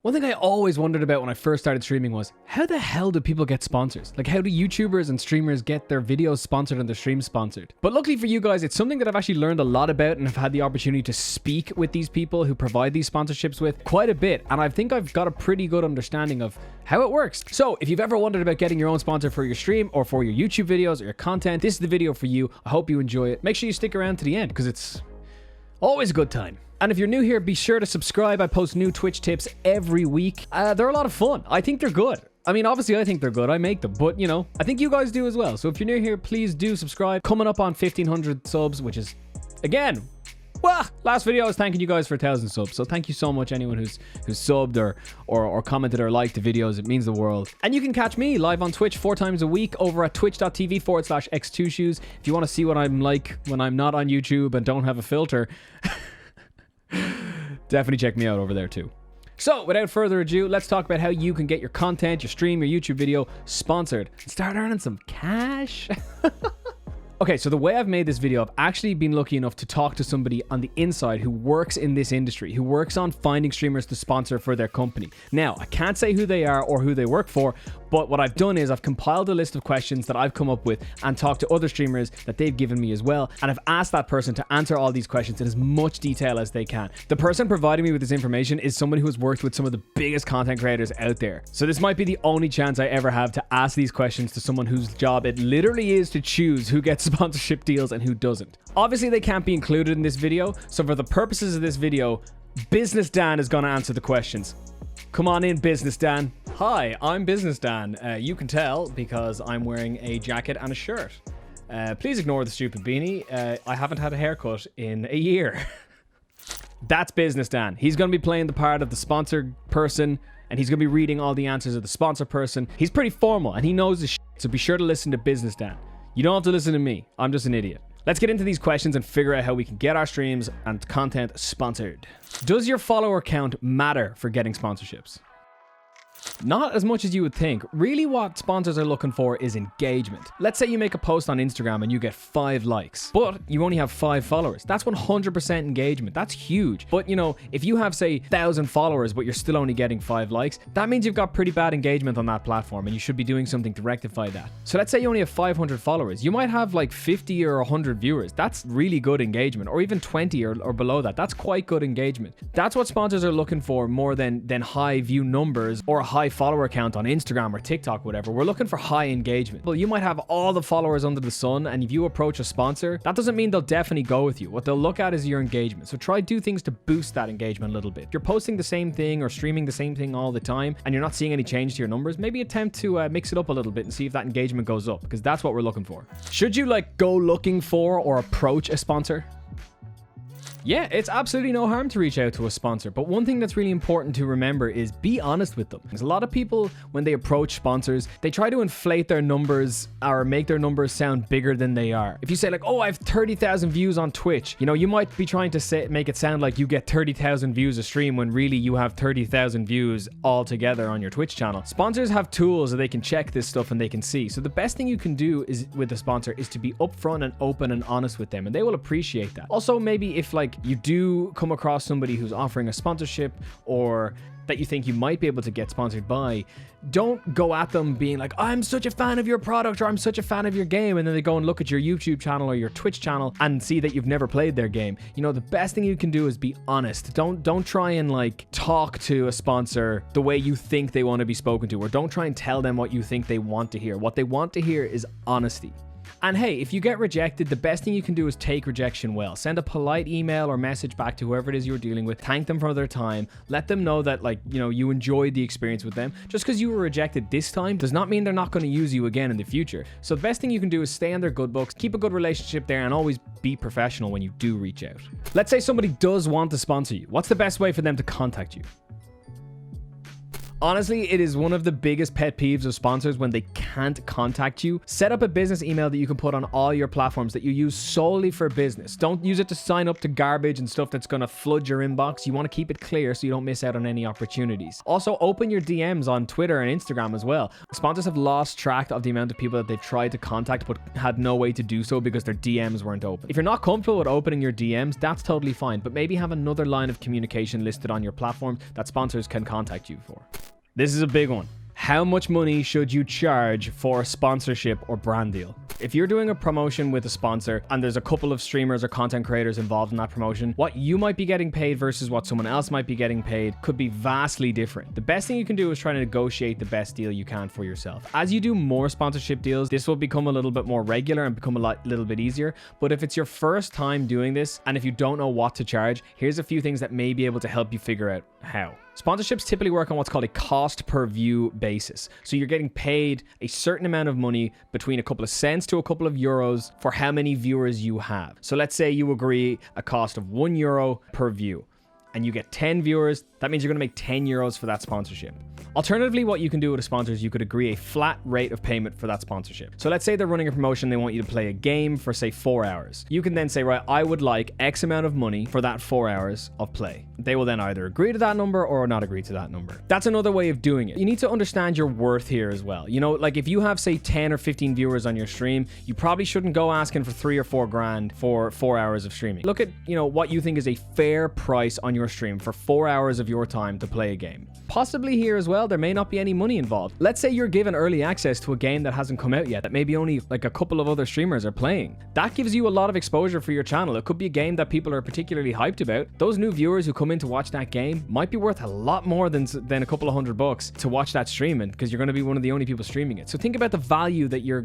One thing I always wondered about when I first started streaming was, how the hell do people get sponsors? Like, how do YouTubers and streamers get their videos sponsored and their streams sponsored? But luckily for you guys, it's something that I've actually learned a lot about and have had the opportunity to speak with these people who provide these sponsorships with quite a bit. And I think I've got a pretty good understanding of how it works. So if you've ever wondered about getting your own sponsor for your stream or for your YouTube videos or your content, this is the video for you. I hope you enjoy it. Make sure you stick around to the end because it's always a good time. And if you're new here, be sure to subscribe. I post new Twitch tips every week. They're a lot of fun. I think they're good. I mean, obviously I think they're good. I make them, but you know, I think you guys do as well. So if you're new here, please do subscribe. Coming up on 1,500 subs, which is, again, last video I was thanking you guys for 1,000 subs. So thank you so much, anyone who's subbed or commented or liked the videos. It means the world. And you can catch me live on Twitch 4 times a week over at twitch.tv/X2Shoes. If you want to see what I'm like when I'm not on YouTube and don't have a filter, definitely check me out over there too. So without further ado, let's talk about how you can get your content, your stream, your YouTube video sponsored and start earning some cash. Okay, so the way I've made this video, I've actually been lucky enough to talk to somebody on the inside who works in this industry, who works on finding streamers to sponsor for their company. Now, I can't say who they are or who they work for, but what I've done is I've compiled a list of questions that I've come up with and talked to other streamers that they've given me as well. And I've asked that person to answer all these questions in as much detail as they can. The person providing me with this information is someone who has worked with some of the biggest content creators out there. So this might be the only chance I ever have to ask these questions to someone whose job it literally is to choose who gets sponsorship deals and who doesn't. Obviously, they can't be included in this video. So for the purposes of this video, Business Dan is going to answer the questions. Come on in, Business Dan. Hi, I'm Business Dan. You can tell because I'm wearing a jacket and a shirt. Please ignore the stupid beanie. I haven't had a haircut in a year. That's Business Dan. He's going to be playing the part of the sponsored person, and he's going to be reading all the answers of the sponsor person. He's pretty formal, and he knows the shit, so be sure to listen to Business Dan. You don't have to listen to me. I'm just an idiot. Let's get into these questions and figure out how we can get our streams and content sponsored. Does your follower count matter for getting sponsorships? Not as much as you would think. Really what sponsors are looking for is engagement. Let's say you make a post on Instagram and you get 5 likes, but you only have 5 followers. That's 100% engagement. That's huge. But you know, if you have say 1,000 followers, but you're still only getting 5 likes, that means you've got pretty bad engagement on that platform and you should be doing something to rectify that. So let's say you only have 500 followers. You might have like 50 or 100 viewers. That's really good engagement, or even 20 or below that. That's quite good engagement. That's what sponsors are looking for more than high view numbers or a high follower count on Instagram or TikTok, whatever. We're looking for high engagement. Well, you might have all the followers under the sun, and if you approach a sponsor, that doesn't mean they'll definitely go with you. What they'll look at is your engagement. So try do things to boost that engagement a little bit. If you're posting the same thing or streaming the same thing all the time and you're not seeing any change to your numbers, maybe attempt to mix it up a little bit and see if that engagement goes up, because that's what we're looking for. Should you like go looking for or approach a sponsor? Yeah, it's absolutely no harm to reach out to a sponsor, but one thing that's really important to remember is be honest with them. Because a lot of people, when they approach sponsors, they try to inflate their numbers or make their numbers sound bigger than they are. If you say like, oh, I have 30,000 views on Twitch, you know, you might be trying to make it sound like you get 30,000 views a stream when really you have 30,000 views all together on your Twitch channel. Sponsors have tools that they can check this stuff and they can see. So the best thing you can do is with a sponsor is to be upfront and open and honest with them, and they will appreciate that. Also, maybe if like you do come across somebody who's offering a sponsorship or that you think you might be able to get sponsored by, don't go at them being like, I'm such a fan of your product or I'm such a fan of your game, and then they go and look at your YouTube channel or your Twitch channel and see that you've never played their game. You know, the best thing you can do is be honest. Don't try and like talk to a sponsor the way you think they want to be spoken to, or don't try and tell them what you think they want to hear. What they want to hear is honesty. And hey, if you get rejected, the best thing you can do is take rejection well. Send a polite email or message back to whoever it is you're dealing with. Thank them for their time. Let them know that, like, you know, you enjoyed the experience with them. Just because you were rejected this time does not mean they're not going to use you again in the future. So the best thing you can do is stay on their good books, keep a good relationship there, and always be professional when you do reach out. Let's say somebody does want to sponsor you. What's the best way for them to contact you? Honestly, it is one of the biggest pet peeves of sponsors when they can't contact you. Set up a business email that you can put on all your platforms that you use solely for business. Don't use it to sign up to garbage and stuff that's going to flood your inbox. You want to keep it clear so you don't miss out on any opportunities. Also, open your DMs on Twitter and Instagram as well. Sponsors have lost track of the amount of people that they've tried to contact but had no way to do so because their DMs weren't open. If you're not comfortable with opening your DMs, that's totally fine, but maybe have another line of communication listed on your platform that sponsors can contact you for. This is a big one. How much money should you charge for a sponsorship or brand deal? If you're doing a promotion with a sponsor and there's a couple of streamers or content creators involved in that promotion, what you might be getting paid versus what someone else might be getting paid could be vastly different. The best thing you can do is try to negotiate the best deal you can for yourself. As you do more sponsorship deals, this will become a little bit more regular and become little bit easier. But if it's your first time doing this and if you don't know what to charge, here's a few things that may be able to help you figure out how. Sponsorships typically work on what's called a cost per view basis. So you're getting paid a certain amount of money, between a couple of cents to a couple of euros, for how many viewers you have. So let's say you agree a cost of €1 per view and you get 10 viewers. That means you're going to make 10 euros for that sponsorship. Alternatively, what you can do with a sponsor is you could agree a flat rate of payment for that sponsorship. So let's say they're running a promotion, they want you to play a game for say 4 hours. You can then say, right, I would like X amount of money for that 4 hours of play. They will then either agree to that number or not agree to that number. That's another way of doing it. You need to understand your worth here as well. You know, like if you have say 10 or 15 viewers on your stream, you probably shouldn't go asking for 3 or 4 grand for 4 hours of streaming. Look at, you know, what you think is a fair price on your stream for 4 hours of your time to play a game. Possibly here as well, there may not be any money involved. Let's say you're given early access to a game that hasn't come out yet, that maybe only like a couple of other streamers are playing. That gives you a lot of exposure for your channel. It could be a game that people are particularly hyped about. Those new viewers who come in to watch that game might be worth a lot more than a couple of $100 to watch that streaming, because you're going to be one of the only people streaming it. So think about the value that you're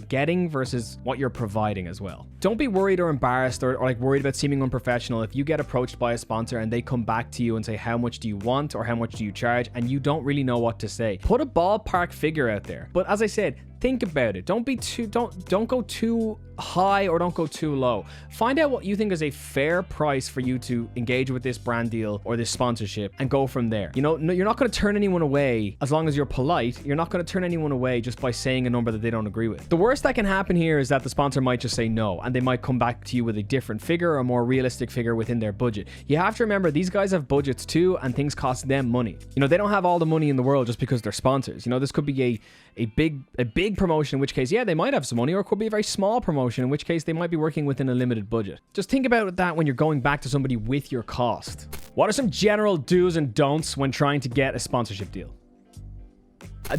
getting versus what you're providing as well. Don't be worried or embarrassed or like worried about seeming unprofessional if you get approached by a sponsor and they come back to you and say, how much do you want or how much do you charge, and you don't really know what to say. Put a ballpark figure out there. But as I said, think about it. Don't go too high or don't go too low. Find out what you think is a fair price for you to engage with this brand deal or this sponsorship and go from there. You know, you're not going to turn anyone away as long as you're polite. You're not going to turn anyone away just by saying a number that they don't agree with. The worst that can happen here is that the sponsor might just say no, and they might come back to you with a different figure or a more realistic figure within their budget. You have to remember, these guys have budgets too, and things cost them money. You know, they don't have all the money in the world just because they're sponsors. You know, this could be a big promotion, in which case, yeah, they might have some money, or it could be a very small promotion, in which case they might be working within a limited budget. Just think about that when you're going back to somebody with your cost. What are some general do's and don'ts when trying to get a sponsorship deal?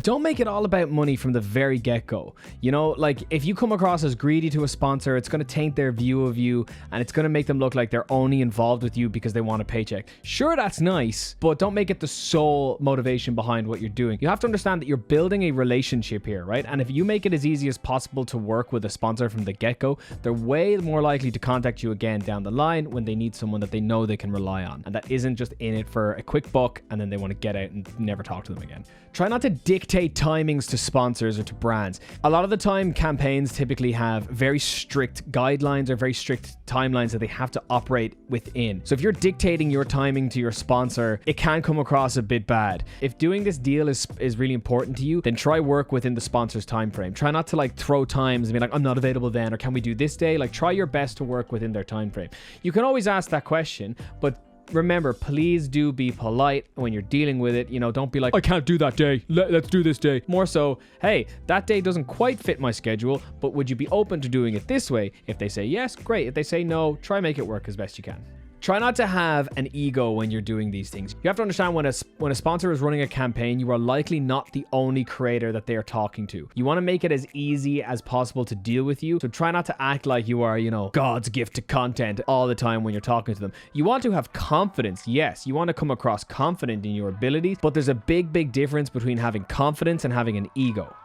Don't make it all about money from the very get-go. You know, like if you come across as greedy to a sponsor, it's going to taint their view of you, and it's going to make them look like they're only involved with you because they want a paycheck. Sure, that's nice, but don't make it the sole motivation behind what you're doing. You have to understand that you're building a relationship here, right? And if you make it as easy as possible to work with a sponsor from the get-go, they're way more likely to contact you again down the line when they need someone that they know they can rely on, and that isn't just in it for a quick buck and then they want to get out and never talk to them again. Try not to dictate timings to sponsors or to brands. A lot of the time, campaigns typically have very strict guidelines or very strict timelines that they have to operate within. So if you're dictating your timing to your sponsor, it can come across a bit bad. If doing this deal is really important to you, then try work within the sponsor's time frame. Try not to like throw times and be like, I'm not available then, or can we do this day? Like, try your best to work within their time frame. You can always ask that question, but remember, please do be polite when you're dealing with it. You know, don't be like, I can't do that day. Let's do this day. More so, hey, that day doesn't quite fit my schedule, but would you be open to doing it this way? If they say yes, great. If they say no, try make it work as best you can. Try not to have an ego when you're doing these things. You have to understand, when a sponsor is running a campaign, you are likely not the only creator that they are talking to. You want to make it as easy as possible to deal with you. So try not to act like you are, you know, God's gift to content all the time when you're talking to them. You want to have confidence. Yes, you want to come across confident in your abilities, but there's a big difference between having confidence and having an ego.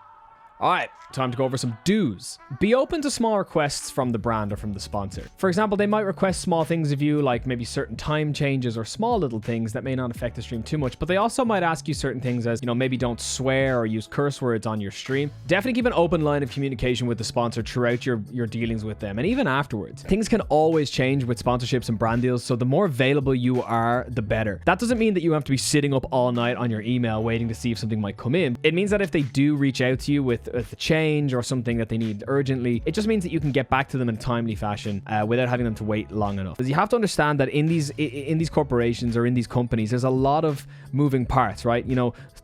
All right, time to go over some do's. Be open to small requests from the brand or from the sponsor. For example, they might request small things of you, like maybe certain time changes or small little things that may not affect the stream too much, but they also might ask you certain things as, maybe don't swear or use curse words on your stream. Definitely keep an open line of communication with the sponsor throughout your dealings with them, and even afterwards. Things can always change with sponsorships and brand deals, so the more available you are, the better. That doesn't mean that you have to be sitting up all night on your email waiting to see if something might come in. It means that if they do reach out to you with a change or something that they need urgently, it just means that you can get back to them in a timely fashion without having them to wait long enough. Because you have to understand that in these corporations or in these companies, there's a lot of moving parts, right?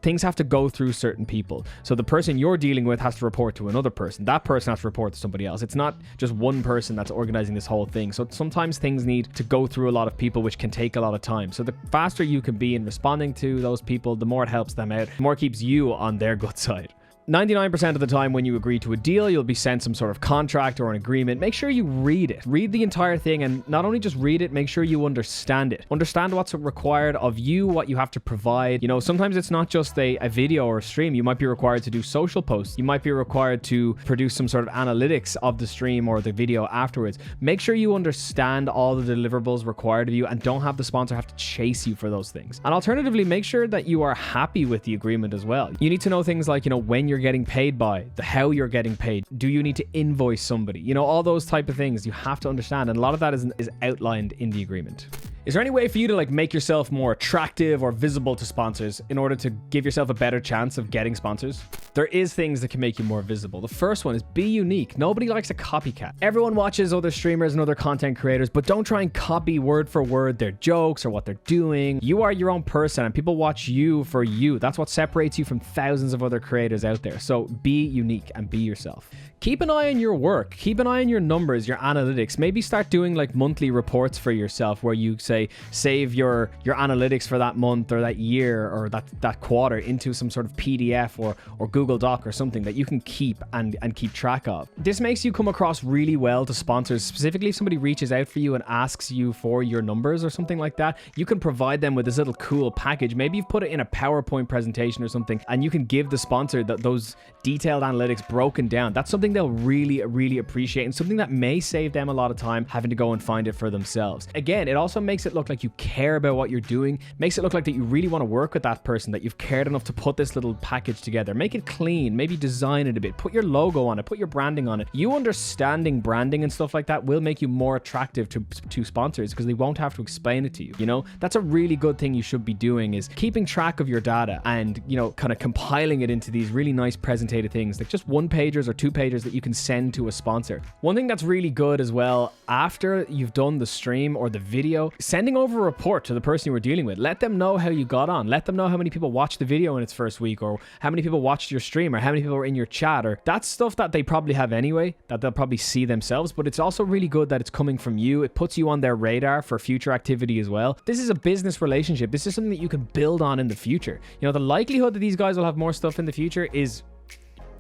Things have to go through certain people. So the person you're dealing with has to report to another person. That person has to report to somebody else. It's not just one person that's organizing this whole thing. So sometimes things need to go through a lot of people, which can take a lot of time. So the faster you can be in responding to those people, the more it helps them out, the more it keeps you on their good side. 99% of the time when you agree to a deal, you'll be sent some sort of contract or an agreement. Make sure you read it. Read the entire thing, and not only just read it, make sure you understand it. Understand what's required of you, what you have to provide. Sometimes it's not just a video or a stream. You might be required to do social posts. You might be required to produce some sort of analytics of the stream or the video afterwards. Make sure you understand all the deliverables required of you and don't have the sponsor have to chase you for those things. And alternatively, make sure that you are happy with the agreement as well. You need to know things like, when you're getting paid by, how you're getting paid. Do you need to invoice somebody? All those type of things you have to understand, and a lot of that is outlined in the agreement. Is there any way for you to make yourself more attractive or visible to sponsors in order to give yourself a better chance of getting sponsors? There is things that can make you more visible. The first one is be unique. Nobody likes a copycat. Everyone watches other streamers and other content creators, but don't try and copy word for word their jokes or what they're doing. You are your own person and people watch you for you. That's what separates you from thousands of other creators out there. So be unique and be yourself. Keep an eye on your work. Keep an eye on your numbers, your analytics. Maybe start doing monthly reports for yourself where you say, save your analytics for that month or that year or that quarter into some sort of PDF or Google Doc or something that you can keep and keep track of. This makes you come across really well to sponsors. Specifically, if somebody reaches out for you and asks you for your numbers or something like that, you can provide them with this little cool package. Maybe you've put it in a PowerPoint presentation or something, and you can give the sponsor those detailed analytics broken down. That's something they'll really, really appreciate, and something that may save them a lot of time having to go and find it for themselves. Again, it also makes it look like you care about what you're doing, makes it look like that you really want to work with that person, that you've cared enough to put this little package together. Make it clean, maybe design it a bit, put your logo on it, put your branding on it. You understanding branding and stuff like that will make you more attractive to sponsors because they won't have to explain it to you. That's a really good thing you should be doing, is keeping track of your data and kind of compiling it into these really nice presentative things, like just 1-pagers or 2-pagers that you can send to a sponsor. One thing that's really good as well, after you've done the stream or the video, sending over a report to the person you were dealing with. Let them know how you got on. Let them know how many people watched the video in its first week, or how many people watched your stream, or how many people were in your chat. Or that's stuff that they probably have anyway, that they'll probably see themselves, but it's also really good that it's coming from you. It puts you on their radar for future activity as well. This is a business relationship. This is something that you can build on in the future. The likelihood that these guys will have more stuff in the future is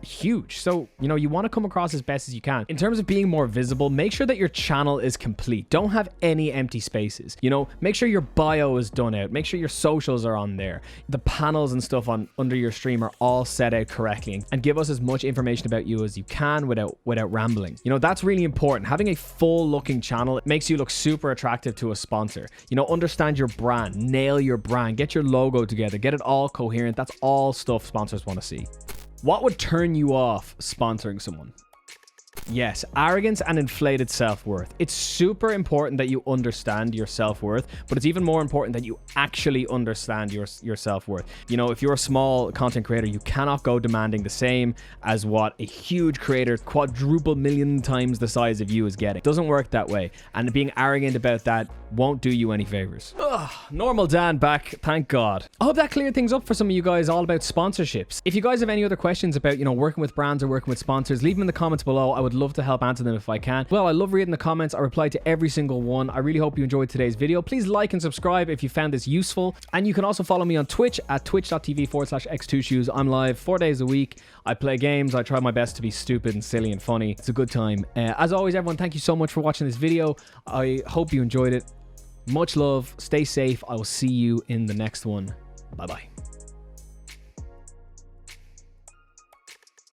huge. So, you want to come across as best as you can. In terms of being more visible, make sure that your channel is complete. Don't have any empty spaces. Make sure your bio is done out. Make sure your socials are on there. The panels and stuff under your stream are all set out correctly, and give us as much information about you as you can without rambling. That's really important. Having a full looking channel, it makes you look super attractive to a sponsor. Understand your brand, nail your brand, get your logo together, get it all coherent. That's all stuff sponsors want to see. What would turn you off sponsoring someone? Yes, arrogance and inflated self-worth. It's super important that you understand your self-worth, but it's even more important that you actually understand your self-worth. If you're a small content creator, you cannot go demanding the same as what a huge creator, quadruple million times the size of you, is getting. It doesn't work that way, and being arrogant about that won't do you any favors. Normal Dan back, thank God. I hope that cleared things up for some of you guys all about sponsorships. If you guys have any other questions about, working with brands or working with sponsors, leave them in the comments below. I would love to help answer them if I can. Well, I love reading the comments. I reply to every single one. I really hope you enjoyed today's video. Please like and subscribe if you found this useful. And you can also follow me on Twitch at twitch.tv/X2Shoes. I'm live 4 days a week. I play games. I try my best to be stupid and silly and funny. It's a good time. As always, everyone, thank you so much for watching this video. I hope you enjoyed it. Much love. Stay safe. I will see you in the next one. Bye-bye.